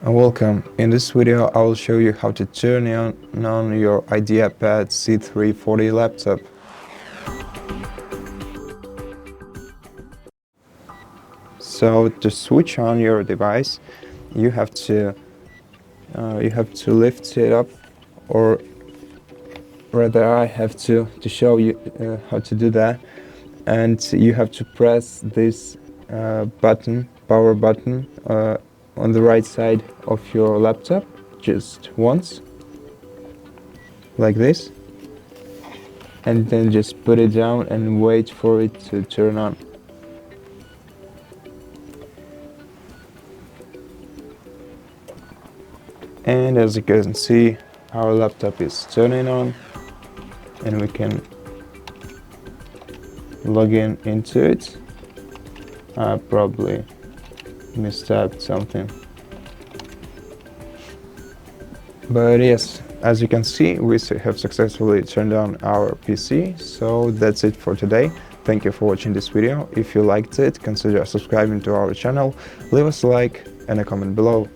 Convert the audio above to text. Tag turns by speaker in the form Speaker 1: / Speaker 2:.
Speaker 1: Welcome. In this video I will show you how to turn on your Ideapad C340 laptop. So to switch on your device you have to lift it up, or rather I have to show you how to do that, and you have to press this power button on the right side of your laptop just once, like this, and then just put it down and wait for it to turn on. And as you can see, our laptop is turning on and we can log into it. I probably mistyped something, but yes, as you can see, we have successfully turned on our PC. So that's it for today. Thank you for watching this video. If you liked it, consider subscribing to our channel, leave us a like and a comment below.